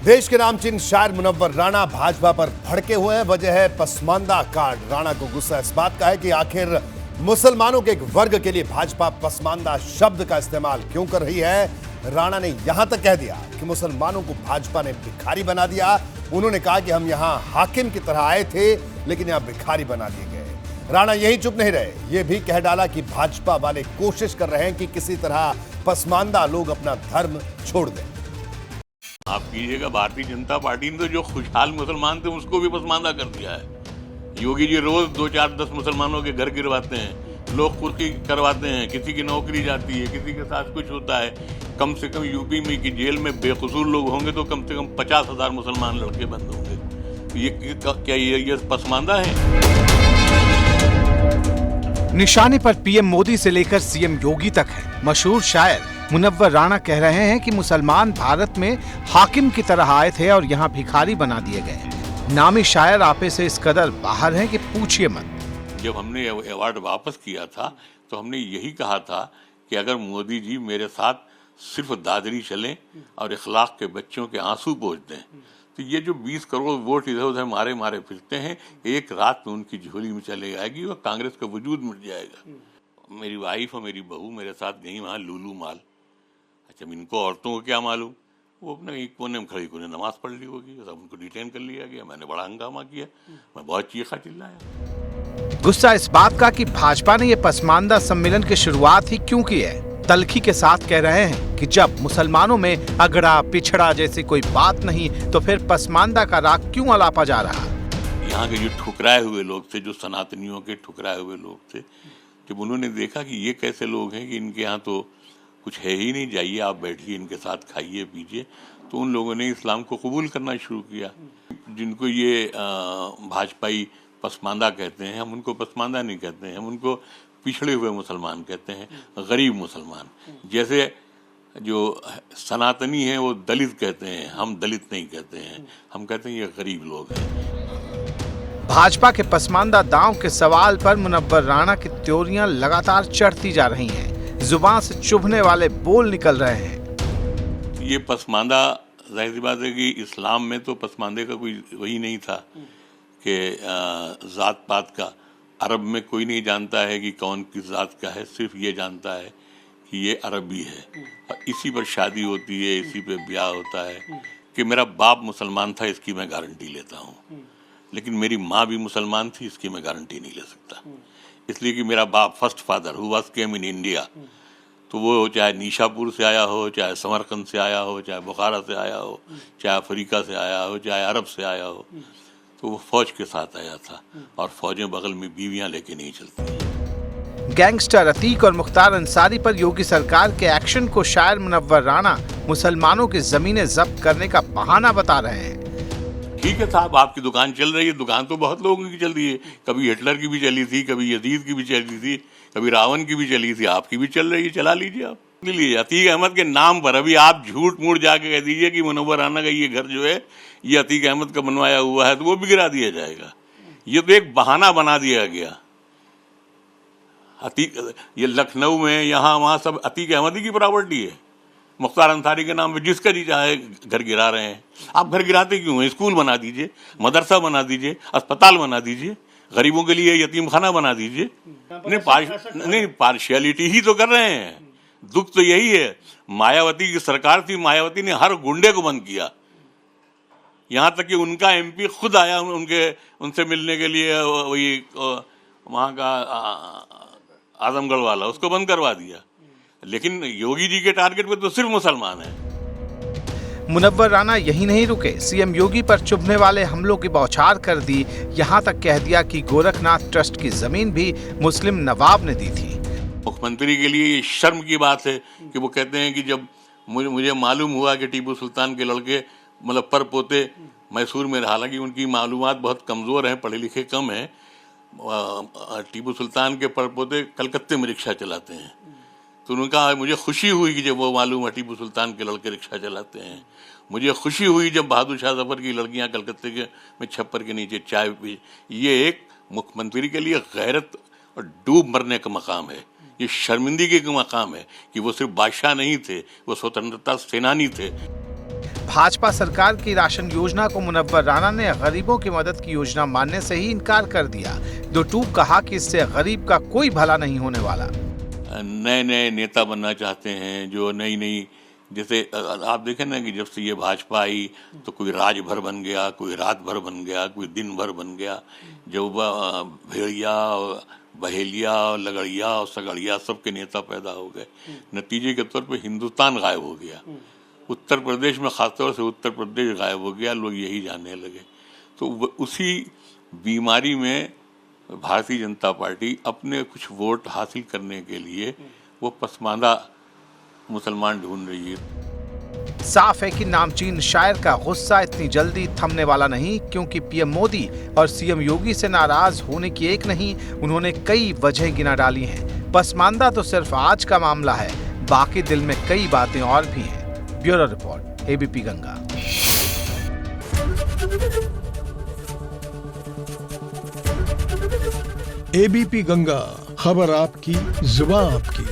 देश के नामचीन शायर मुनव्वर राणा भाजपा पर भड़के हुए हैं। वजह है पसमानदा कार्ड। राणा को गुस्सा इस बात का है कि आखिर मुसलमानों के एक वर्ग के लिए भाजपा पसमानदा शब्द का इस्तेमाल क्यों कर रही है। राणा ने यहां तक कह दिया कि मुसलमानों को भाजपा ने भिखारी बना दिया। उन्होंने कहा कि हम यहां हाकिम की तरह आए थे, लेकिन यहां भिखारी बना दिए गए। राणा यही चुप नहीं रहे, यह भी कह डाला कि भाजपा वाले कोशिश कर रहे हैं कि किसी तरह पसमानदा लोग अपना धर्म छोड़ दें। आप कीजिएगा, भारतीय जनता पार्टी ने तो जो खुशहाल मुसलमान थे उसको भी पसमानदा कर दिया है। योगी जी रोज 2, 4, 10 मुसलमानों के घर गिरवाते हैं, लोग कुर्की करवाते हैं, किसी की नौकरी जाती है, किसी के साथ कुछ होता है। कम से कम यूपी में की जेल में बेकसूर लोग होंगे तो कम से कम 50,000 मुसलमान लड़के बंद होंगे। ये क्या ये पसमानदा है? निशाने पर पीएम मोदी से लेकर सीएम योगी तक है। मशहूर शायर मुनव्वर राणा कह रहे हैं कि मुसलमान भारत में हाकिम की तरह आए थे और यहाँ भिखारी बना दिए गए। नामी शायर आपे से इस कदर बाहर हैं कि पूछिए मत। जब हमने अवार्ड वापस किया था तो हमने यही कहा था कि अगर मोदी जी मेरे साथ सिर्फ दादरी चलें और इखलाक के बच्चों के आंसू पोंछ दें तो ये जो 20 करोड़ वोट इधर उधर मारे मारे फिरते हैं, एक रात में उनकी झोली में चले जाएगी और कांग्रेस का वजूद मिट जाएगा। मेरी वाइफ और मेरी बहू मेरे साथ गई वहाँ लूलू माल। अच्छा, इनको औरतों को क्या मालूम, वो अपने एक कोने में खड़ी कोने नमाज पढ़ ली होगी, सब उनको डिटेन कर लिया गया। मैंने बड़ा हंगामा किया, मैं बहुत चीखा चिल्लाया। गुस्सा इस बात का कि भाजपा ने ये पसमानदा सम्मेलन की शुरुआत ही क्यों की है। तल्खी के साथ कह रहे हैं कि जब मुसलमानों में अगड़ा पिछड़ा जैसी कोई बात नहीं तो फिर पसमानदा का राग क्यों अलापा जा रहा। यहाँ के जो ठुकराए हुए लोग थे, जो सनातनियों के ठुकराए हुए लोग थे, जब उन्होंने देखा कि ये कैसे लोग हैं कि इनके यहाँ तो कुछ है ही नहीं, जाइए आप बैठिए इनके साथ खाइए पीजिए, तो उन लोगों ने इस्लाम को कबूल करना शुरू किया। जिनको ये भाजपाई पसमानदा कहते हैं, हम उनको पसमानदा नहीं कहते हैं, हम उनको पिछड़े हुए मुसलमान कहते हैं, गरीब मुसलमान। जैसे जो सनातनी हैं वो दलित कहते हैं, हम दलित नहीं कहते हैं, हम कहते हैं ये गरीब लोग हैं। भाजपा के पसमानदा दांव के सवाल पर मुनव्वर राणा की त्योरियां लगातार चढ़ती जा रही हैं। जुबान से चुभने वाले बोल निकल रहे हैं। ये पसमानदा, जाहिर सी बात है कि इस्लाम में तो पसमानदे का कोई वही नहीं था कि जात पात का। अरब में कोई नहीं जानता है कि कौन किस जात का है, सिर्फ ये जानता है कि ये अरबी है और इसी पर शादी होती है, इसी पे ब्याह होता है। कि मेरा बाप मुसलमान था इसकी मैं गारंटी लेता हूँ, लेकिन मेरी माँ भी मुसलमान थी इसकी मैं गारंटी नहीं ले सकता। इसलिए कि मेरा बाप first father who was came in India, तो वो चाहे निशापुर से आया हो, चाहे समरकंद से आया हो, चाहे बुखारा से आया हो, चाहे अफ्रीका से आया हो, चाहे अरब से आया हो, तो वो फौज के साथ आया था और फौजें बगल में बीवियां लेके नहीं चलती। गैंगस्टर अतीक और मुख्तार अंसारी पर योगी सरकार के एक्शन को शायर मुनव्वर राणा मुसलमानों की जमीनें जब्त करने का बहाना बता रहे हैं। ठीक है साहब, आपकी दुकान चल रही है, दुकान तो बहुत लोगों की चल रही है। कभी हिटलर की भी चली थी, कभी यजीद की भी चली थी, कभी रावण की भी चली थी, आपकी भी चल रही है, चला लीजिए आप। लिए अतीक अहमद के नाम पर अभी आप झूठ मूठ जाके कह दीजिए कि मुनव्वर राणा का ये घर जो है ये अतीक अहमद का बनवाया हुआ है, तो वो भी गिरा दिया जाएगा। ये तो एक बहाना बना दिया गया। अतीक, ये लखनऊ में यहाँ वहाँ सब अतीक अहमद की प्रॉपर्टी है, मुख्तार अंसारी के नाम पे जिसका जी चाहे घर गिरा रहे हैं। आप घर गिराते क्यों हैं? स्कूल बना दीजिए, मदरसा बना दीजिए, अस्पताल बना दीजिए, गरीबों के लिए यतीम खाना बना दीजिए। नहीं, पार्शियलिटी ही तो कर रहे हैं। दुख तो यही है, मायावती की सरकार थी, मायावती ने हर गुंडे को बंद किया। यहाँ तक कि उनका एमपी खुद आया उनसे मिलने के लिए, वही वहाँ का आजमगढ़ वाला, उसको बंद करवा दिया। लेकिन योगी जी के टारगेट पे तो सिर्फ मुसलमान है। मुनव्वर राणा यही नहीं रुके, सीएम योगी पर चुभने वाले हमलों की बौछार कर दी। यहाँ तक कह दिया कि गोरखनाथ ट्रस्ट की जमीन भी मुस्लिम नवाब ने दी थी। मुख्यमंत्री के लिए ये शर्म की बात है कि वो कहते हैं कि जब मुझे मालूम हुआ कि टीपू सुल्तान के लड़के मतलब पर पोते मैसूर में, हालांकि उनकी मालूमात बहुत कमज़ोर हैं, पढ़े लिखे कम हैं, टीपू सुल्तान के पर पोते कलकत्ते में रिक्शा चलाते हैं। तो उनका मुझे खुशी हुई कि जब वो मालूम है टीपू सुल्तान के लड़के रिक्शा चलाते हैं। मुझे खुशी हुई जब बहादुर शाह जफर की लड़कियां कलकत्ते के में छप्पर के नीचे चाय पी। ये एक मुख्यमंत्री के लिए गैरत और डूब मरने का मकाम है। ये शर्मिंदगी का मकाम है कि वो सिर्फ बादशाह नहीं थे, वो स्वतंत्रता सेनानी थे। भाजपा सरकार की राशन योजना को मुनव्वर राणा ने गरीबों की मदद की योजना मानने से ही इनकार कर दिया। दो टूक कहा कि इससे गरीब का कोई भला नहीं होने वाला। नए नए नेता बनना चाहते हैं, जो नई नई, जैसे आप देखें ना कि जब से ये भाजपा आई तो कोई राज भर बन गया, कोई रात भर बन गया, कोई दिन भर बन गया। जो भेड़िया, बहेलिया, लगड़िया और सगड़िया सबके नेता पैदा हो गए। नतीजे के तौर पे हिंदुस्तान गायब हो गया। उत्तर प्रदेश में, खासतौर से उत्तर प्रदेश गायब हो गया, लोग यही जानने लगे। तो उसी बीमारी में भारतीय जनता पार्टी अपने कुछ वोट हासिल करने के लिए वो पसमानदा मुसलमान ढूंढ रही है। साफ है कि नामचीन शायर का गुस्सा इतनी जल्दी थमने वाला नहीं, क्योंकि पीएम मोदी और सीएम योगी से नाराज होने की एक नहीं, उन्होंने कई वजह गिना डाली हैं। पसमानदा तो सिर्फ आज का मामला है, बाकी दिल में कई बातें और भी हैं। Bureau report, ABP Ganga. ABP Ganga, खबर आपकी, जुबान आपकी।